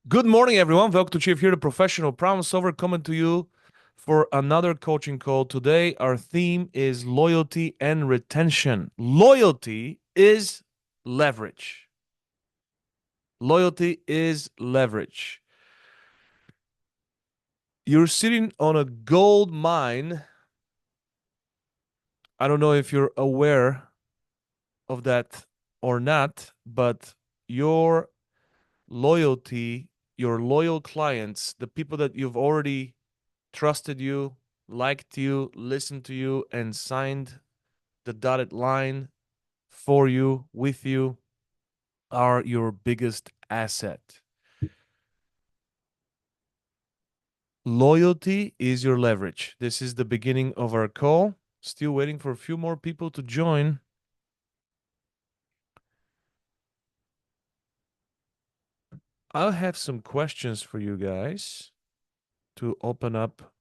Good morning, everyone. Welcome to Chief here, the professional problem solver, coming to you for another coaching call. Today, our theme is loyalty and retention. Loyalty is leverage. Loyalty is leverage. You're sitting on a gold mine. I don't know if you're aware of that or not, but your loyalty, your loyal clients, the people that you've already trusted you, liked you, listened to you, and signed the dotted line for you, with you, are your biggest asset. Loyalty is your leverage. This is the beginning of our call. Still waiting for a few more people to join. I'll have some questions for you guys to open up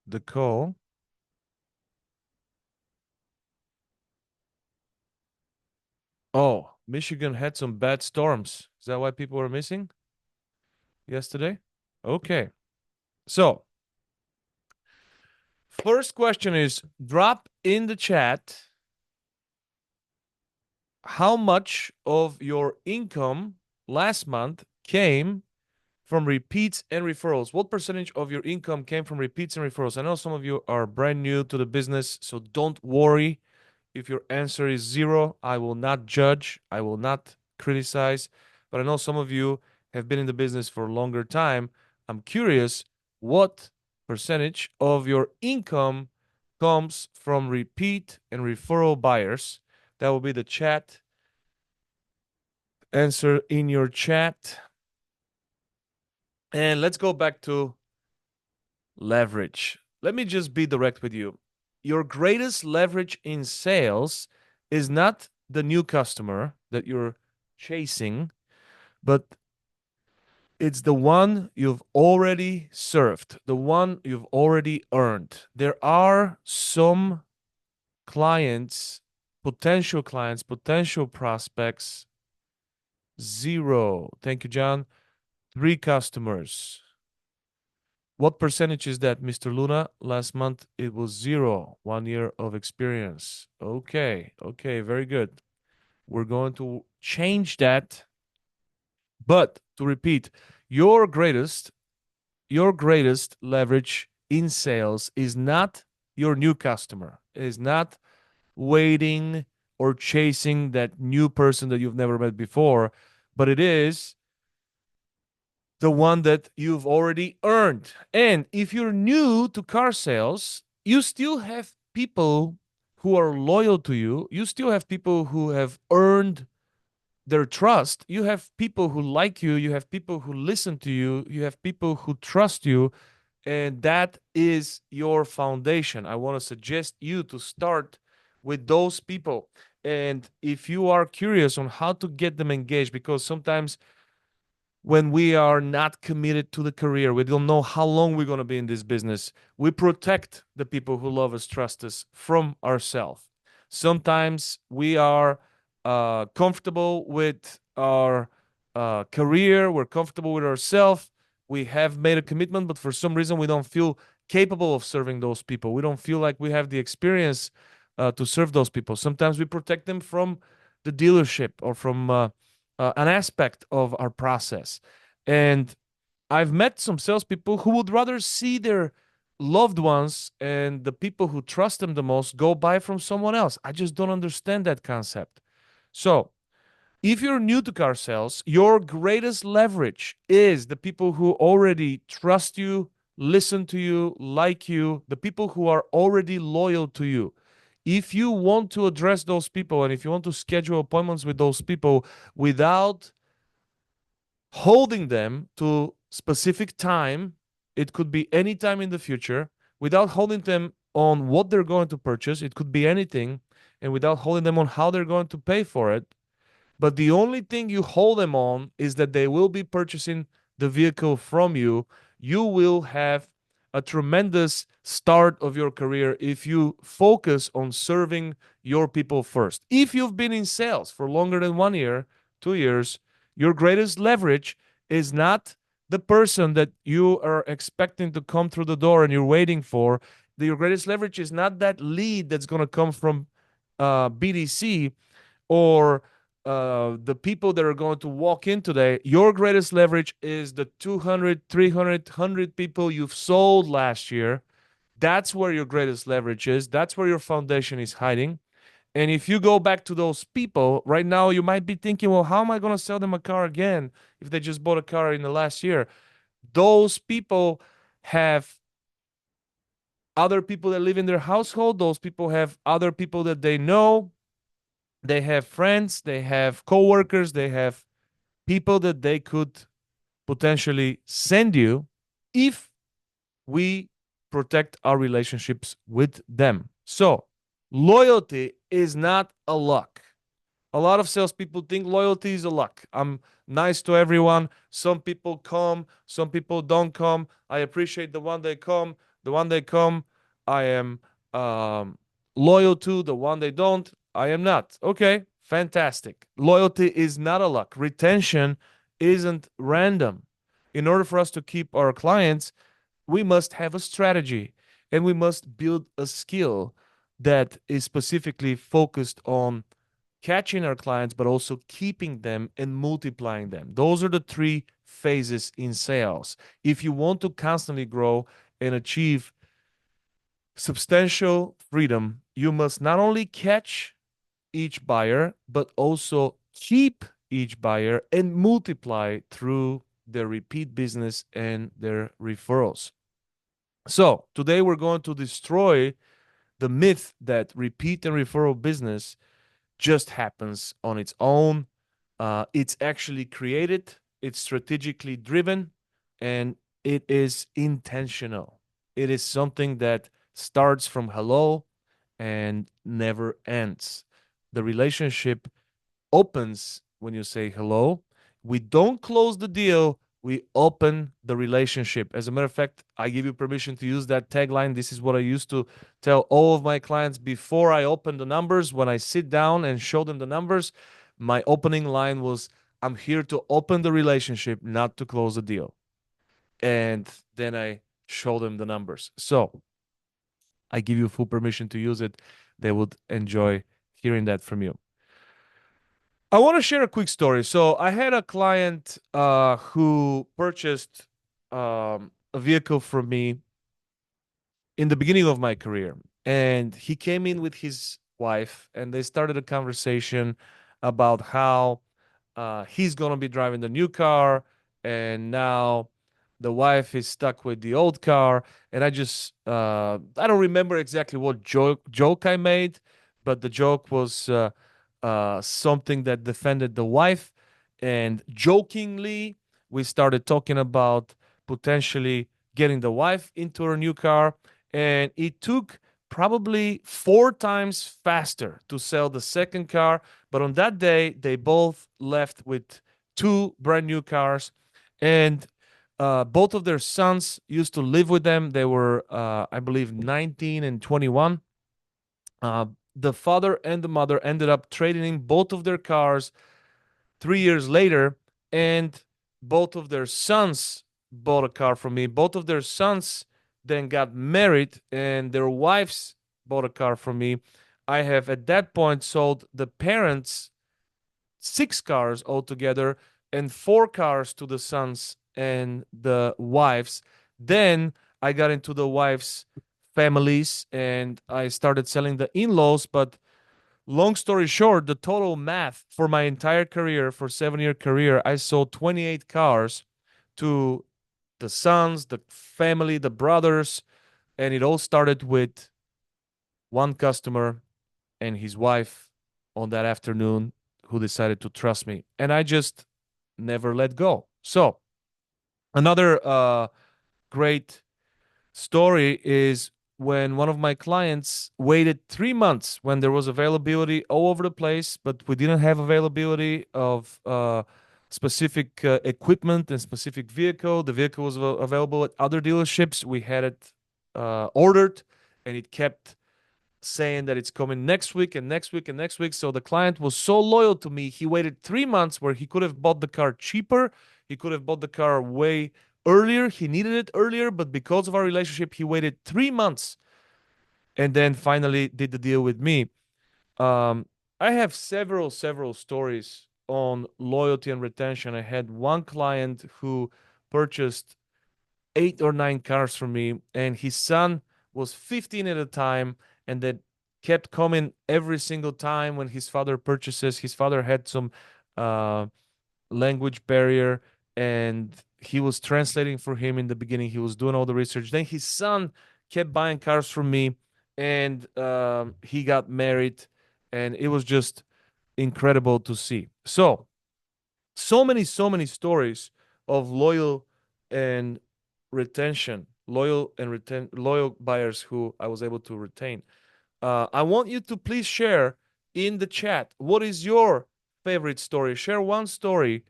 the call. Oh, Michigan had some bad storms. Is that why people were missing yesterday? Okay. So, first question is drop in the chat how much of your income last month came from repeats and referrals. What percentage of your income came from repeats and referrals? I know some of you are brand new to the business, so don't worry if your answer is zero. I will not judge, I will not criticize, but I know some of you have been in the business for a longer time. I'm curious what percentage of your income comes from repeat and referral buyers. That will be the chat. Answer in your chat. And let's go back to leverage. Let me just be direct with you. Your greatest leverage in sales is not the new customer that you're chasing, but it's the one you've already served, the one you've already earned. There are some clients, potential clients, potential prospects. Zero. Thank you, John. 3 customers. What percentage is that, Mr. Luna? Last month it was 0. 1 year of experience. Okay, very good. We're going to change that. But to repeat, your greatest leverage in sales is not your new customer. It is not waiting or chasing that new person that you've never met before, but it is the one that you've already earned. And if you're new to car sales, you still have people who are loyal to you. You still have people who have earned their trust. You have people who like you. You have people who listen to you. You have people who trust you. And that is your foundation. I want to suggest you to start with those people. And if you are curious on how to get them engaged, because sometimes when we are not committed to the career, we don't know how long we're going to be in this business. We protect the people who love us, trust us from ourselves. Sometimes we are comfortable with our career, we're comfortable with ourselves. We have made a commitment, but for some reason, we don't feel capable of serving those people. We don't feel like we have the experience to serve those people. Sometimes we protect them from the dealership or from an aspect of our process. And I've met some salespeople who would rather see their loved ones and the people who trust them the most go buy from someone else. I just don't understand that concept. So, if you're new to car sales, your greatest leverage is the people who already trust you, listen to you, like you, the people who are already loyal to you. If you want to address those people and if you want to schedule appointments with those people without holding them to specific time, it could be any time in the future, without holding them on what they're going to purchase, it could be anything, and without holding them on how they're going to pay for it, but the only thing you hold them on is that they will be purchasing the vehicle from you. You will have a tremendous start of your career if you focus on serving your people first. If you've been in sales for longer than 1 year, 2 years, Your greatest leverage is not the person that you are expecting to come through the door and you're waiting for. Your greatest leverage is not that lead that's going to come from BDC or the people that are going to walk in today. Your greatest leverage is the 200, 300, 100 people you've sold last year. That's where your greatest leverage is. That's where your foundation is hiding. And if you go back to those people right now, you might be thinking, well, how am I going to sell them a car again if they just bought a car in the last year? Those people have other people that live in their household. Those people have other people that they know. They have friends, they have coworkers, they have people that they could potentially send you if we protect our relationships with them. So, loyalty is not a luck. A lot of salespeople think loyalty is a luck. I'm nice to everyone. Some people come, some people don't come. I appreciate the one they come. The one they come, I am loyal to. The one they don't, I am not. Okay, fantastic. Loyalty is not a luck. Retention isn't random. In order for us to keep our clients, we must have a strategy and we must build a skill that is specifically focused on catching our clients, but also keeping them and multiplying them. Those are the three phases in sales. If you want to constantly grow and achieve substantial freedom, you must not only catch each buyer, but also keep each buyer and multiply through their repeat business and their referrals. So, today we're going to destroy the myth that repeat and referral business just happens on its own. It's actually created, it's strategically driven, and it is intentional. It is something that starts from hello and never ends. The relationship opens when you say hello. We don't close the deal, we open the relationship. As a matter of fact, I give you permission to use that tagline. This is what I used to tell all of my clients before I open the numbers. When I sit down and show them the numbers, my opening line was, I'm here to open the relationship, not to close the deal. And then I show them the numbers. So I give you full permission to use it. They would enjoy hearing that from you. I want to share a quick story. So I had a client who purchased a vehicle from me in the beginning of my career, and he came in with his wife, and they started a conversation about how he's gonna be driving the new car, and now the wife is stuck with the old car. And I don't remember exactly what joke I made, but the joke was something that defended the wife. And jokingly, we started talking about potentially getting the wife into her new car. And it took probably 4 times faster to sell the second car. But on that day, they both left with two brand new cars. And both of their sons used to live with them. They were, I believe, 19 and 21. The father and the mother ended up trading in both of their cars 3 years later, and both of their sons bought a car from me. Both of their sons then got married, and their wives bought a car from me. I have at that point sold the parents 6 cars altogether and 4 cars to the sons and the wives. Then I got into the wives' families and I started selling the in-laws. But long story short, the total math for my entire career, for 7-year career, I sold 28 cars to the sons, the family, the brothers, and it all started with one customer and his wife on that afternoon who decided to trust me. And I just never let go. So, another great story is when one of my clients waited 3 months when there was availability all over the place, but we didn't have availability of specific equipment and specific vehicle. The vehicle was available at other dealerships. We had it ordered, and it kept saying that it's coming next week and next week and next week. So the client was so loyal to me, he waited 3 months where he could have bought the car cheaper. He could have bought the car way earlier. He needed it earlier, but because of our relationship, he waited 3 months and then finally did the deal with me. Um, I have several stories on loyalty and retention. I had one client who purchased 8 or 9 cars from me, and his son was 15 at a time, and that kept coming every single time when his father purchases. His father had some uh, language barrier, and he was translating for him in the beginning. He was doing all the research. Then his son kept buying cars from me, and he got married, and it was just incredible to see. So many stories of loyal and retention, loyal buyers who I was able to retain. I want you to please share in the chat what is your favorite story. Share one story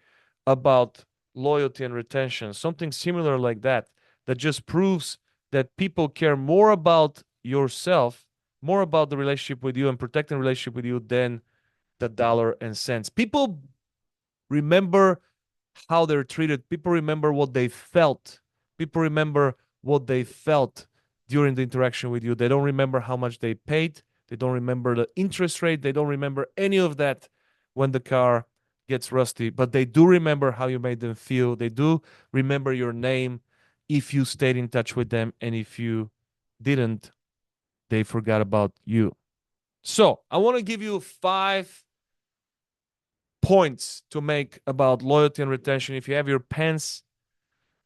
about loyalty and retention, something similar like that, that just proves that people care more about yourself, more about the relationship with you and protecting the relationship with you than the dollar and cents. People remember how they're treated. People remember what they felt. People remember what they felt during the interaction with you. They don't remember how much they paid. They don't remember the interest rate. They don't remember any of that when the car gets rusty, but they do remember how you made them feel. They do remember your name if you stayed in touch with them. And if you didn't, they forgot about you. So I want to give you 5 points to make about loyalty and retention. If you have your pens,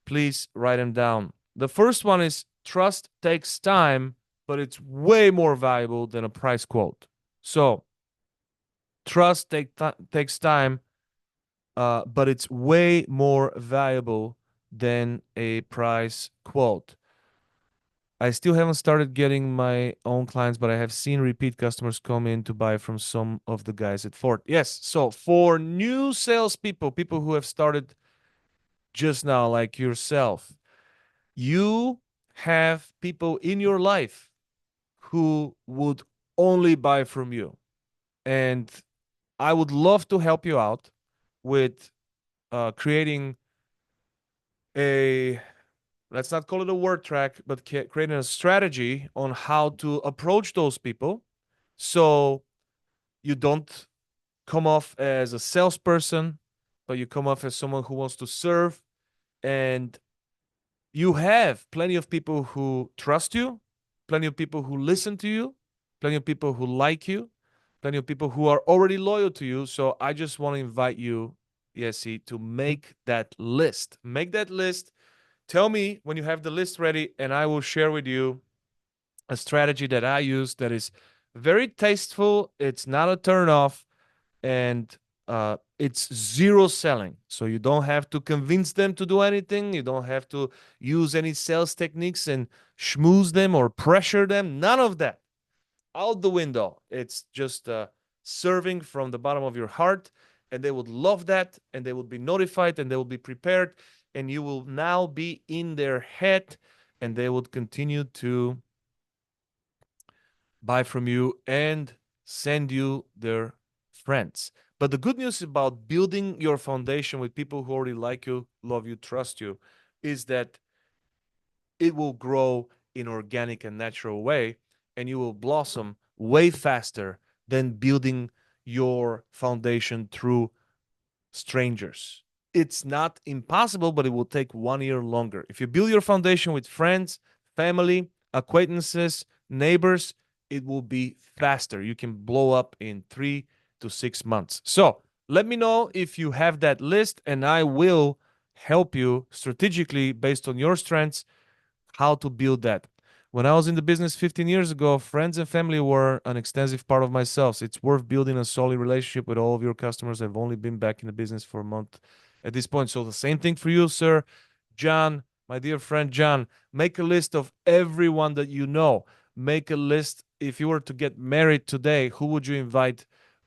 please write them down. The first one is trust takes time, but it's way more valuable than a price quote. So trust takes time, but it's way more valuable than a price quote. I still haven't started getting my own clients, but I have seen repeat customers come in to buy from some of the guys at Ford. Yes. So for new salespeople, people who have started just now, like yourself, you have people in your life who would only buy from you. And I would love to help you out with creating a, let's not call it a word track, but creating a strategy on how to approach those people so you don't come off as a salesperson, but you come off as someone who wants to serve. And you have plenty of people who trust you, plenty of people who listen to you, plenty of people who like you, plenty of people who are already loyal to you. So I just want to invite you, Jesse, to make that list. Make that list. Tell me when you have the list ready, and I will share with you a strategy that I use that is very tasteful. It's not a turnoff, and it's zero selling. So you don't have to convince them to do anything. You don't have to use any sales techniques and schmooze them or pressure them. None of that. Out the window. It's just serving from the bottom of your heart, and they would love that, and they would be notified, and they will be prepared, and you will now be in their head, and they would continue to buy from you and send you their friends. But the good news about building your foundation with people who already like you, love you, trust you, is that it will grow in organic and natural way, and you will blossom way faster than building your foundation through strangers. It's not impossible, but it will take 1 year longer. If you build your foundation with friends, family, acquaintances, neighbors, it will be faster. You can blow up in 3 to 6 months. So let me know if you have that list, and I will help you strategically based on your strengths how to build that. When I was in the business 15 years ago, friends and family were an extensive part of myself. It's worth building a solid relationship with all of your customers. I've only been back in the business for a month at this point. So the same thing for you, sir. John, my dear friend John, make a list of everyone that you know. Make a list. If you were to get married today, who would you invite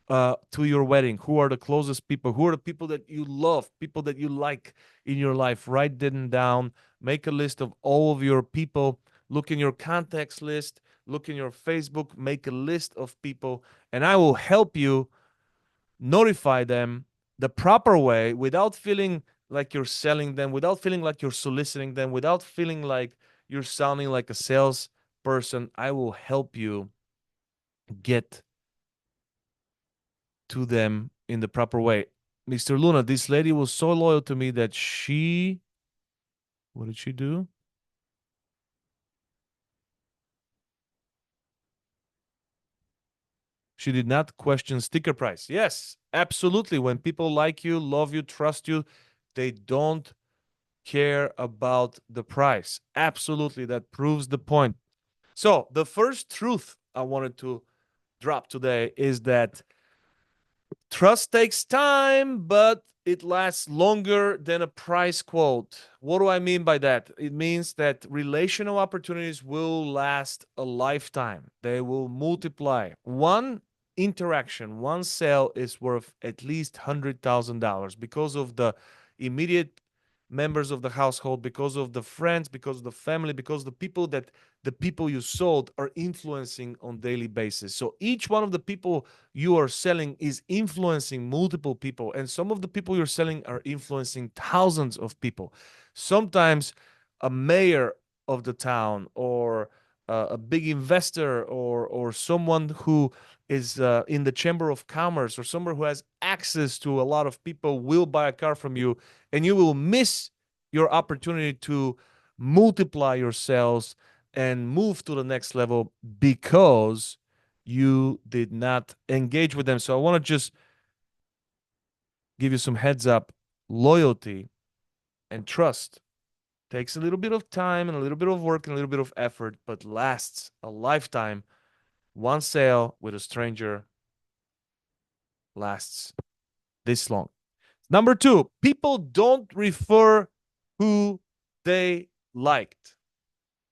to your wedding? Who are the closest people? Who are the people that you love, people that you like in your life? Write them down. Make a list of all of your people. Look in your contacts list. look in your Facebook, make a list of people, and I will help you notify them the proper way without feeling like you're selling them, without feeling like you're soliciting them, without feeling like you're sounding like a salesperson. I will help you get to them in the proper way. Mr. Luna, this lady was so loyal to me that what did she do? She did not question sticker price. Yes, absolutely. When people like you, love you, trust you, they don't care about the price. Absolutely. That proves the point. So, the first truth I wanted to drop today is that trust takes time, but it lasts longer than a price quote. What do I mean by that? It means that relational opportunities will last a lifetime, they will multiply. One interaction, one sale is worth at least $100,000 because of the immediate members of the household, because of the friends, because of the family, because the people you sold are influencing on daily basis. So each one of the people you are selling is influencing multiple people, and some of the people you're selling are influencing thousands of people. Sometimes a mayor of the town, or a big investor, or someone who is in the chamber of commerce, or someone who has access to a lot of people will buy a car from you, and you will miss your opportunity to multiply your sales and move to the next level because you did not engage with them. So I want to just give you some heads up. Loyalty and trust takes a little bit of time and a little bit of work and a little bit of effort, but lasts a lifetime. One sale with a stranger lasts this long. Number two, people don't refer who they liked.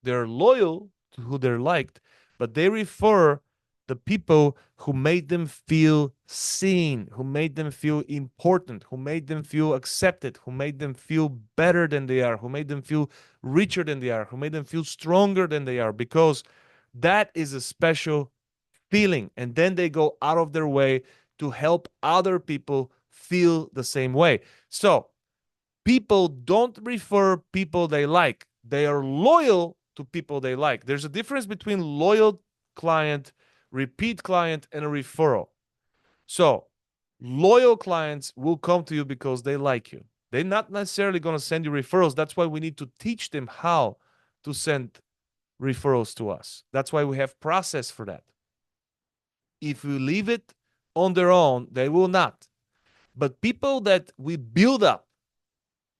They're loyal to who they're liked, but they refer the people who made them feel seen, who made them feel important, who made them feel accepted, who made them feel better than they are, who made them feel richer than they are, who made them feel stronger than they are, because that is a special feeling. And then they go out of their way to help other people feel the same way. So people don't refer people they like. They are loyal to people they like. There's a difference between loyal client, repeat client, and a referral. So loyal clients will come to you because they like you. They're not necessarily going to send you referrals. That's why we need to teach them how to send referrals to us. That's why we have process for that. If we leave it on their own, they will not. But people that we build up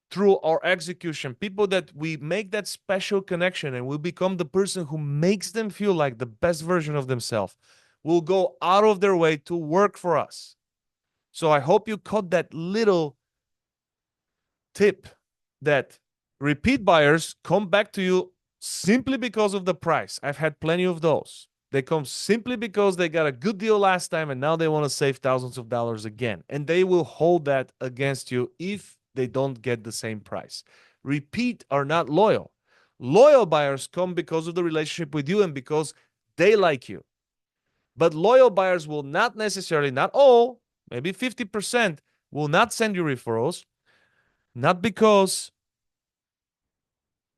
through our execution, people that we make that special connection and we become the person who makes them feel like the best version of themselves, will go out of their way to work for us. So I hope you caught that little tip that repeat buyers come back to you simply because of the price. I've had plenty of those. They come simply because they got a good deal last time and now they want to save thousands of dollars again. And they will hold that against you if they don't get the same price. Repeat are not loyal. Loyal buyers come because of the relationship with you and because they like you. But loyal buyers will not necessarily, not all, maybe 50%, will not send you referrals, not because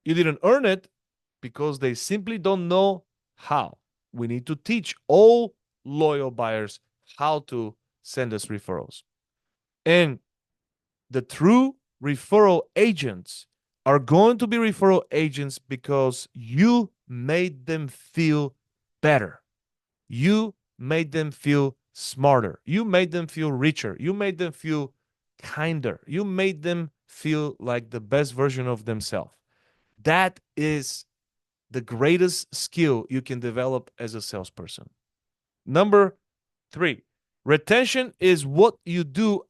you didn't earn it, because they simply don't know how. We need to teach all loyal buyers how to send us referrals. And the true referral agents are going to be referral agents because you made them feel better. You made them feel smarter. You made them feel richer. You made them feel kinder. You made them feel like the best version of themselves. That is the greatest skill you can develop as a salesperson. Number three, retention is what you do.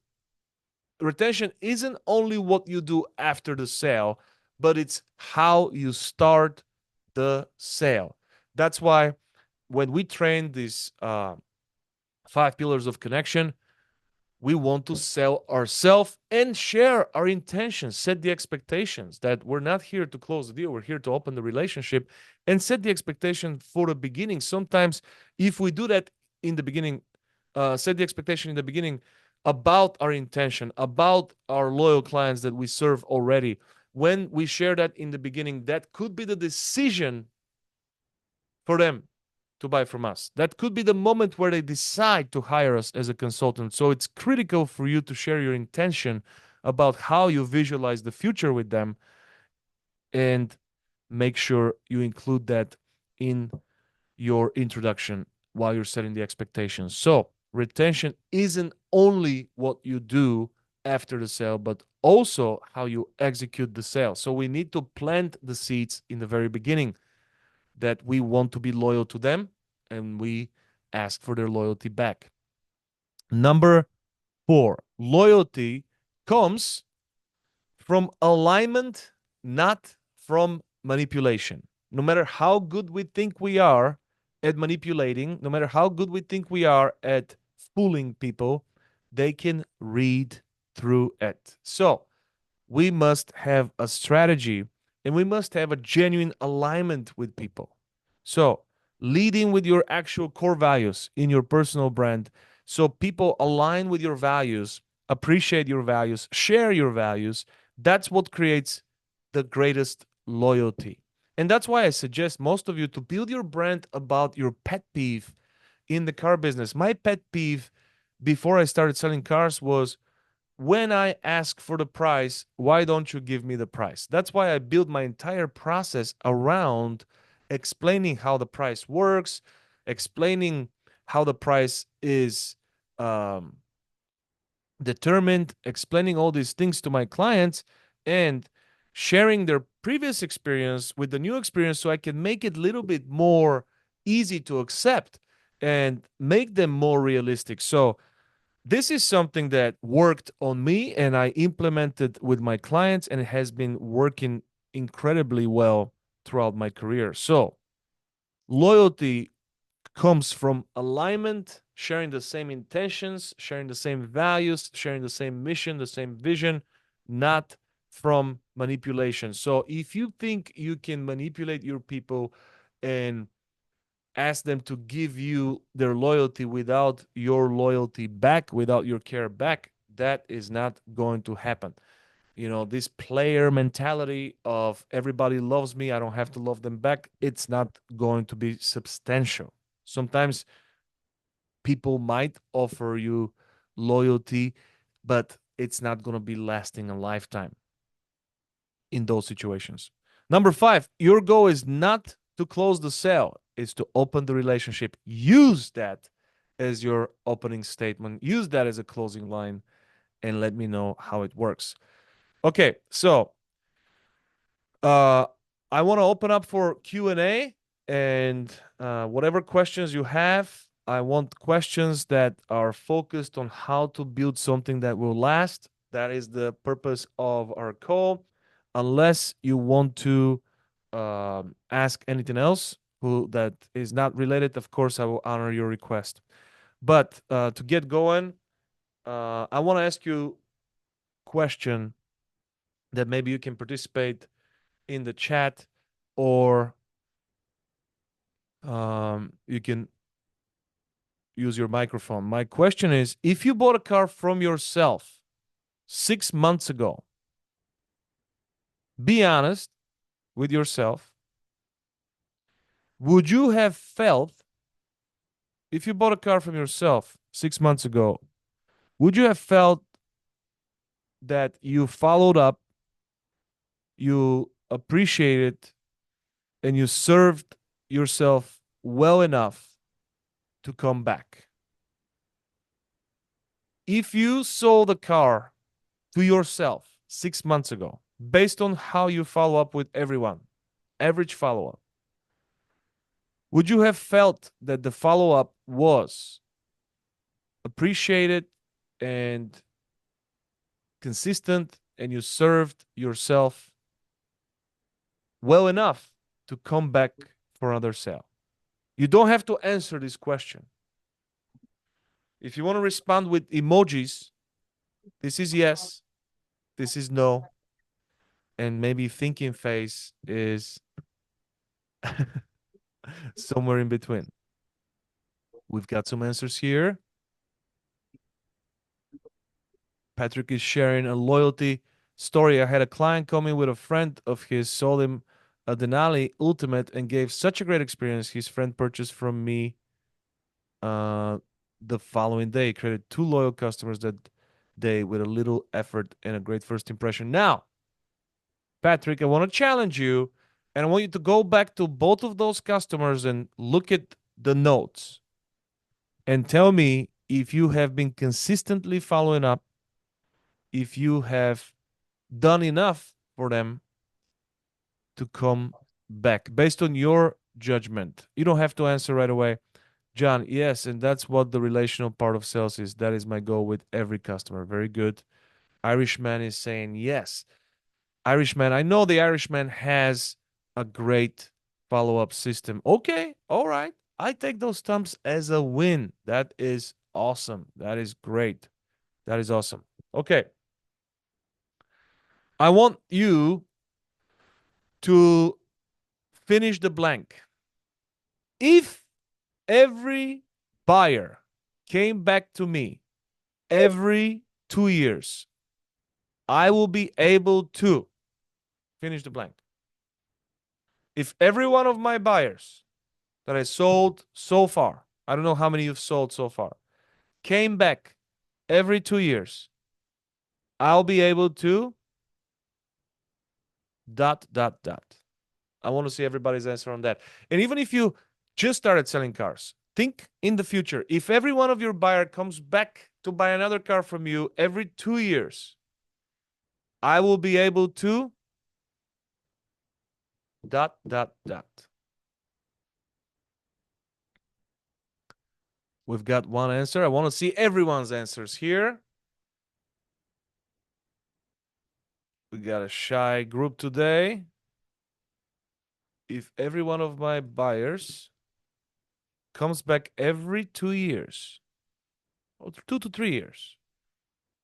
Retention isn't only what you do after the sale, but it's how you start the sale. That's why when we train these 5 pillars of connection, We want to sell ourselves and share our intentions, set the expectations that we're not here to close the deal. We're here to open the relationship and set the expectation for the beginning. Sometimes, if we do that in the beginning, set the expectation in the beginning about our intention, about our loyal clients that we serve already. When we share that in the beginning, that could be the decision for them to buy from us. That could be the moment where they decide to hire us as a consultant. So it's critical for you to share your intention about how you visualize the future with them, and make sure you include that in your introduction while you're setting the expectations. So retention isn't only what you do after the sale, but also how you execute the sale. So we need to plant the seeds in the very beginning that we want to be loyal to them, and we ask for their loyalty back. Number 4, loyalty comes from alignment, not from manipulation. No matter how good we think we are at manipulating, no matter how good we think we are at fooling people, they can read through it. So we must have a strategy, and we must have a genuine alignment with people. So leading with your actual core values in your personal brand, so people align with your values, appreciate your values, share your values. That's what creates the greatest loyalty. And that's why I suggest most of you to build your brand about your pet peeve in the car business. My pet peeve before I started selling cars was, when I ask for the price, why don't you give me the price? That's why I built my entire process around explaining how the price works, explaining how the price is um, determined, explaining all these things to my clients, and sharing their previous experience with the new experience so I can make it a little bit more easy to accept and make them more realistic. So this is something that worked on me and I implemented with my clients, and it has been working incredibly well throughout my career. So, loyalty comes from alignment, sharing the same intentions, sharing the same values, sharing the same mission, the same vision, not from manipulation. So, if you think you can manipulate your people and ask them to give you their loyalty without your loyalty back, without your care back, that is not going to happen. You know, this player mentality of everybody loves me, I don't have to love them back, it's not going to be substantial. Sometimes people might offer you loyalty, but it's not going to be lasting a lifetime in those situations. Number 5, your goal is not to close the sale, is to open the relationship. Use that as your opening statement, use that as a closing line, and let me know how it works. Okay, so I want to open up for Q&A, and whatever questions you have, I want questions that are focused on how to build something that will last. That is the purpose of our call. Unless you want to ask anything else that is not related, of course, I will honor your request. But to get going, I want to ask you a question that maybe you can participate in the chat, or you can use your microphone. My question is, if you bought a car from yourself 6 months ago, be honest with yourself. Would you have felt, if you bought a car from yourself 6 months ago, would you have felt that you followed up, you appreciated, and you served yourself well enough to come back? If you sold a car to yourself 6 months ago, based on how you follow up with everyone, average follow up, would you have felt that the follow up was appreciated and consistent, and you served yourself well enough to come back for another sale? You don't have to answer this question. If you want to respond with emojis, This is yes. This is no. And maybe thinking phase is somewhere in between. We've got some answers here. Patrick is sharing a loyalty story. I had a client come in with a friend of his, sold him a Denali Ultimate, and gave such a great experience. His friend purchased from me uh, the following day. Created two loyal customers that day with a little effort and a great first impression. Now, Patrick, I want to challenge you, and I want you to go back to both of those customers and look at the notes and tell me if you have been consistently following up, if you have done enough for them to come back based on your judgment. You don't have to answer right away. John, yes, and that's what the relational part of sales is. That is my goal with every customer. Very good. Irishman is saying yes. Irishman, I know the Irishman has a great follow up system. Okay, all right. I take those thumbs as a win. That is awesome. That is great. That is awesome. Okay. I want you to finish the blank. If every buyer came back to me every 2 years, I will be able to finish the blank. If every one of my buyers that I sold so far, I don't know how many you've sold so far, came back every 2 years, I'll be able to dot, dot, dot. I want to see everybody's answer on that. And even if you just started selling cars, think in the future. If every one of your buyer comes back to buy another car from you every 2 years, I will be able to dot, dot, dot. We've got one answer. I want to see everyone's answers here. We got a shy group today. If every one of my buyers comes back every 2 years, or 2 to 3 years,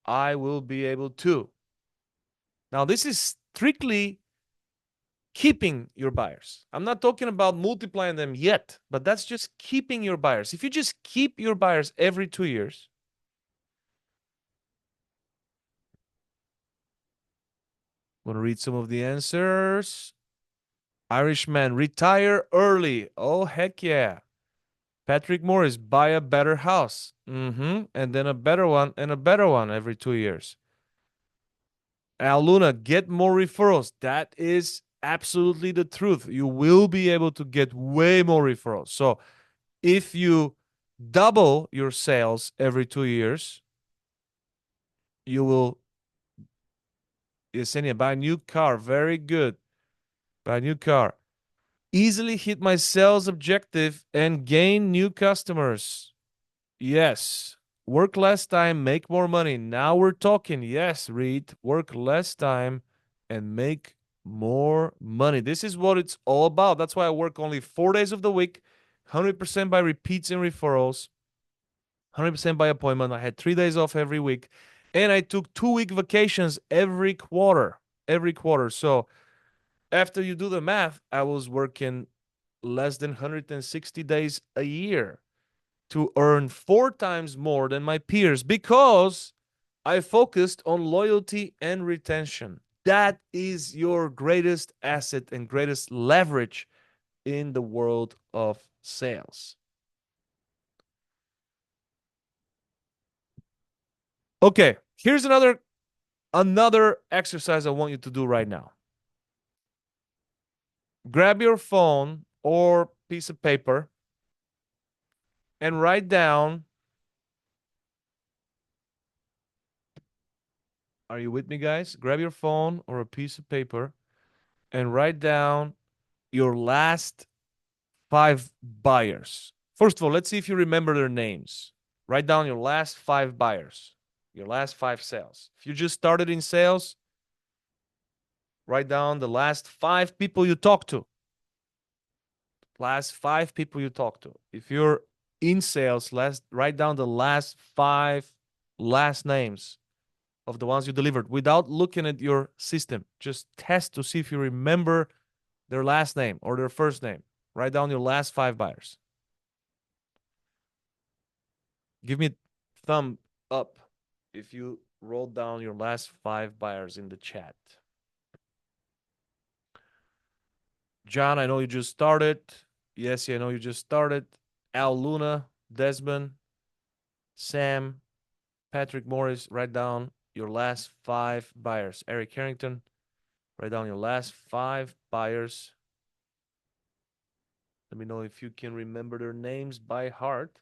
I will be able to. Now, this is strictly keeping your buyers. I'm not talking about multiplying them yet, but that's just keeping your buyers. If you just keep your buyers every 2 years, want to read some of the answers. Irishman, retire early. Oh, heck yeah. Patrick Morris, buy a better house. And then a better one and a better one every 2 years. Al Luna, get more referrals. That is absolutely the truth. You will be able to get way more referrals. So if you double your sales every 2 years, you will, Yesenia, buy a new car. Very good. Buy a new car. Easily hit my sales objective and gain new customers. Yes. Work less time, make more money. Now we're talking. Yes, Reed. Work less time and make more money. This is what it's all about. That's why I work only 4 days of the week, 100% by repeats and referrals, 100% by appointment. I had 3 days off every week. And I took 2 week vacations every quarter. Every quarter. So after you do the math, I was working less than 160 days a year to earn 4 times more than my peers because I focused on loyalty and retention. That is your greatest asset and greatest leverage in the world of sales. Okay, here's another exercise I want you to do right now. Grab your phone or piece of paper and write down. Are you with me, guys? Grab your phone or a piece of paper and write down your last 5 buyers. First of all, let's see if you remember their names. Write down your last 5 buyers, your last 5 sales. If you just started in sales, write down the last 5 people you talked to. Last 5 people you talked to. If you're in sales, write down the last 5 last names of the ones you delivered without looking at your system. Just test to see if you remember their last name or their first name. Write down your last 5 buyers. Give me thumb up if you wrote down your last 5 buyers in the chat. John, I know you just started. Yes, I know you just started. Al Luna, Desmond, Sam, Patrick Morris, write down your last 5 buyers. Eric Harrington, write down your last 5 buyers. Let me know if you can remember their names by heart.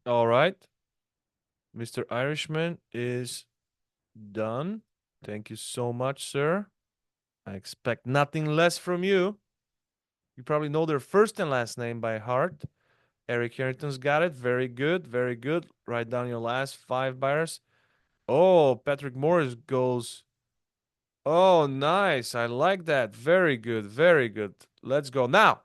All right. Mr. Irishman is done. Thank you so much, sir. I expect nothing less from you. You probably know their first and last name by heart. Eric Harrington's got it. Very good. Very good. Write down your last 5 buyers. Oh, Patrick Morris goes. Oh, nice. I like that. Very good. Very good. Let's go. Now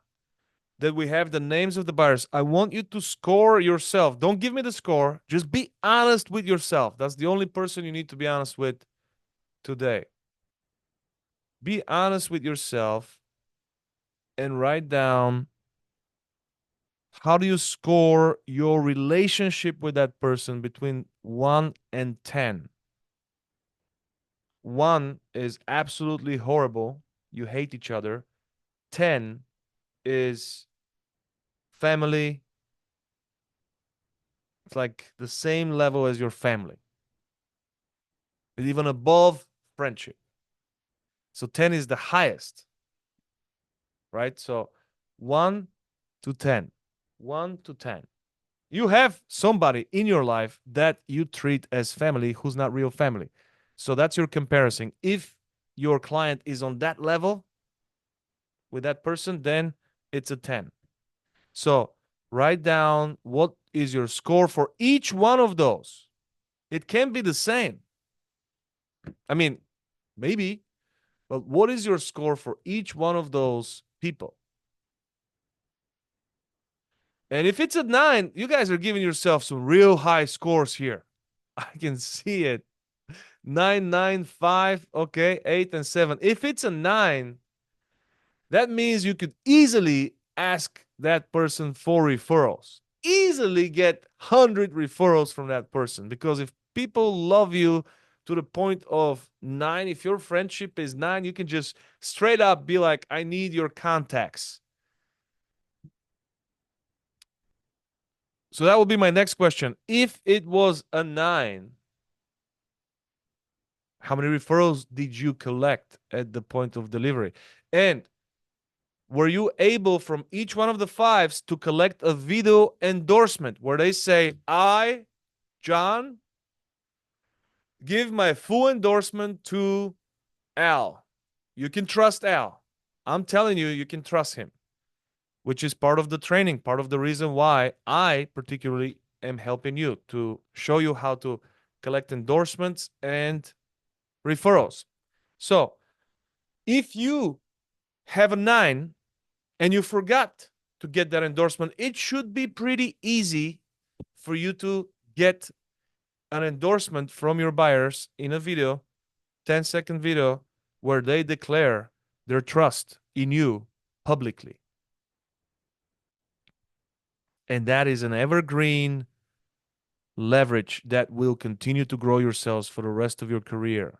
that we have the names of the buyers, I want you to score yourself. Don't give me the score. Just be honest with yourself. That's the only person you need to be honest with today. Be honest with yourself and write down how do you score your relationship with that person between 1 and 10. 1 is absolutely horrible. You hate each other. 10 is family. It's like the same level as your family. It's even above friendship. So 10 is the highest, right? So 1 to 10. 1 to 10. You have somebody in your life that you treat as family who's not real family. So that's your comparison. If your client is on that level with that person, then it's a 10. So write down what is your score for each one of those. It can be the same. I mean, maybe, but what is your score for each one of those people? And if it's a 9, you guys are giving yourself some real high scores here. I can see it. 9, 9, 5, okay, 8, and 7. If it's a 9, that means you could easily ask that person for referrals. Easily get 100 referrals from that person. Because if people love you to the point of 9, if your friendship is 9, you can just straight up be like, I need your contacts. So that will be my next question. If it was a 9, how many referrals did you collect at the point of delivery? And were you able from each one of the 5s to collect a video endorsement where they say, I, John, give my full endorsement to Al. You can trust Al. I'm telling you, you can trust him, which is part of the training, part of the reason why I particularly am helping you to show you how to collect endorsements and referrals. So if you have a 9 and you forgot to get that endorsement, it should be pretty easy for you to get an endorsement from your buyers in a video, 10-second video, where they declare their trust in you publicly. And that is an evergreen leverage that will continue to grow your sales for the rest of your career.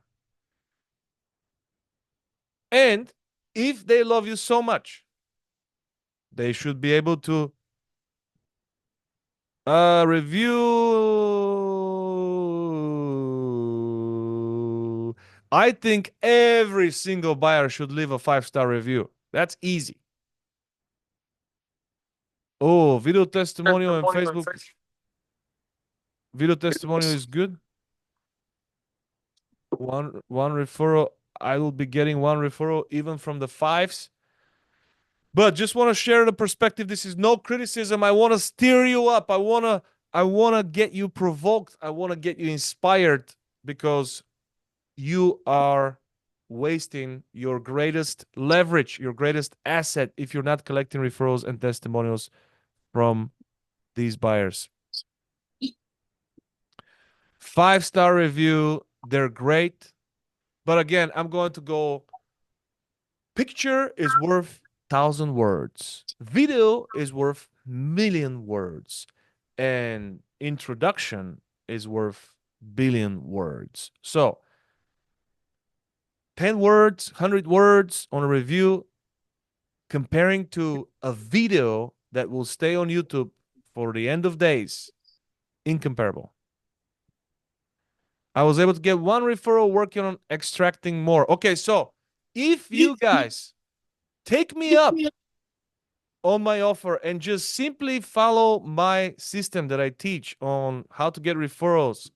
And if they love you so much, they should be able to review. I think every single buyer should leave a 5-star review. That's easy. Oh, video testimonial on Facebook. Video testimonial is good. One referral. I will be getting 1 referral even from the 5s. But just want to share the perspective. This is no criticism. I want to steer you up. I want to I want to get you provoked. I want to get you inspired because you are wasting your greatest leverage, your greatest asset if you're not collecting referrals and testimonials from these buyers. 5-star review, they're great. But again, I'm going to go picture is worth 1,000 words. Video is worth million words. And introduction is worth billion words. So 10 words, 100 words on a review comparing to a video that will stay on YouTube for the end of days, incomparable. I was able to get one referral working on extracting more. Okay, so if you guys take me up on my offer and just simply follow my system that I teach on how to get referrals,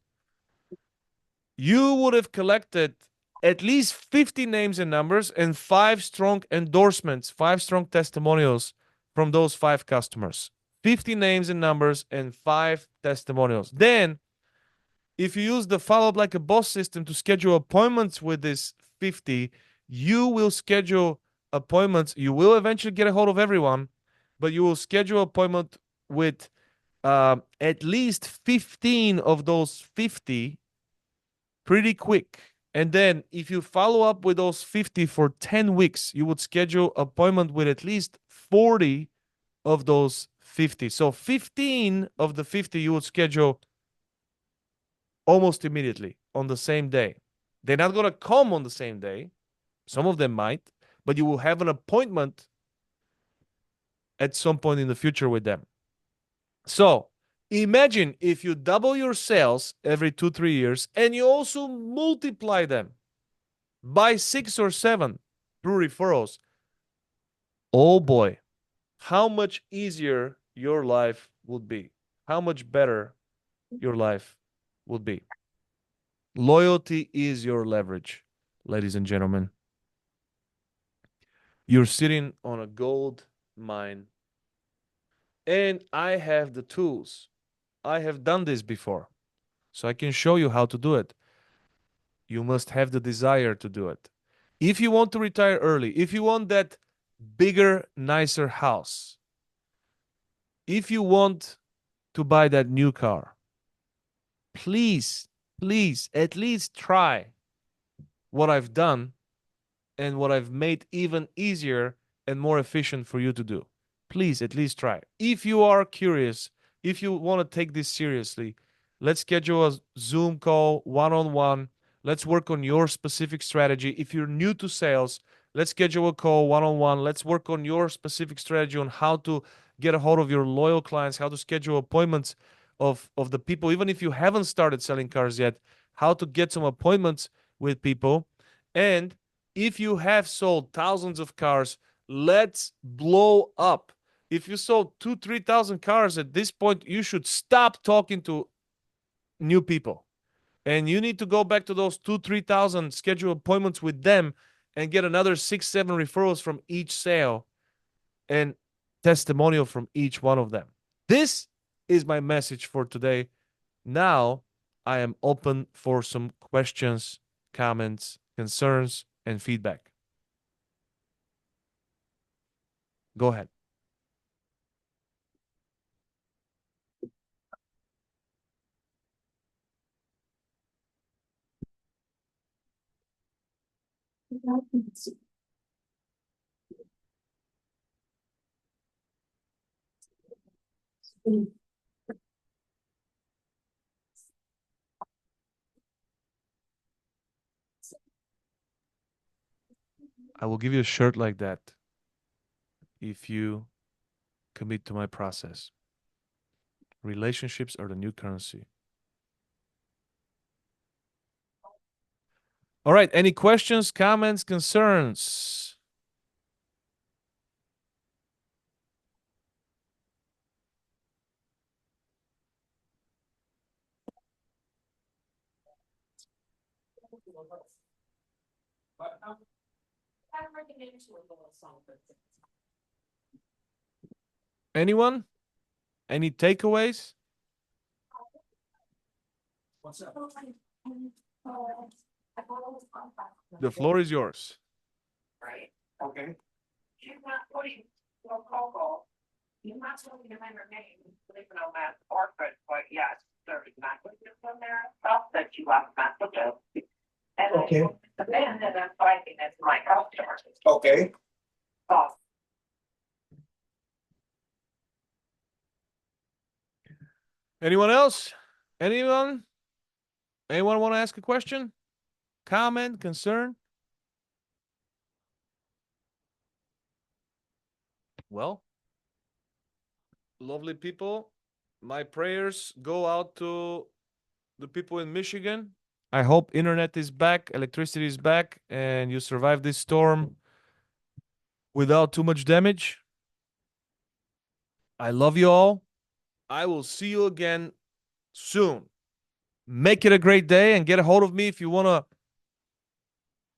you would have collected at least 50 names and numbers and 5 strong endorsements, 5 strong testimonials from those 5 customers. 50 names and numbers and 5 testimonials. Then, if you use the Follow Up Like a Boss system to schedule appointments with this 50, you will schedule appointments. You will eventually get a hold of everyone, but you will schedule appointment with at least 15 of those 50 pretty quick. And then if you follow up with those 50 for 10 weeks, you would schedule appointment with at least 40 of those 50. So 15 of the 50 you would schedule almost immediately on the same day. They're not going to come on the same day. Some of them might, but you will have an appointment at some point in the future with them. So imagine if you double your sales every 2-3 years and you also multiply them by 6 or 7 through referrals. Oh boy, how much easier your life would be. How much better your life would be. Loyalty is your leverage, ladies and gentlemen. You're sitting on a gold mine. And I have the tools. I have done this before. So I can show you how to do it. You must have the desire to do it. If you want to retire early, if you want that bigger, nicer house, if you want to buy that new car, please, please, at least try what I've done and what I've made even easier and more efficient for you to do. Please, at least try. If you are curious, if you want to take this seriously, let's schedule a Zoom call one-on-one. Let's work on your specific strategy. If you're new to sales, let's schedule a call one-on-one. Let's work on your specific strategy on how to get a hold of your loyal clients, how to schedule appointments of the people, even if you haven't started selling cars yet, how to get some appointments with people. And if you have sold thousands of cars, let's blow up. If you sold 2,000-3,000 cars at this point, you should stop talking to new people. And you need to go back to those 2,000-3,000, schedule appointments with them, and get another 6-7 referrals from each sale and testimonial from each one of them. This is my message for today. Now I am open for some questions, comments, concerns, and feedback. Go ahead. I will give you a shirt like that if you commit to my process. Relationships are the new currency. All right. Any questions, comments, concerns? Anyone? Any takeaways? What's up? The floor is yours. Right, Okay. you're not putting no cocoa. You're not putting them in her name, leaving on that portrait, but yes, there's not putting them on there, stuff that you have not put up. And Okay. the man that I'm finding is my customer. Okay. Oh, Anyone else? Anyone? Anyone want to ask a question? Comment? Concern? Well, lovely people, my prayers go out to the people in Michigan. I hope internet is back, electricity is back, and you survive this storm without too much damage. I love you all. I will see you again soon. Make it a great day and get a hold of me if you want to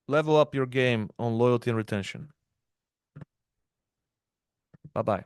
level up your game on loyalty and retention. Bye bye.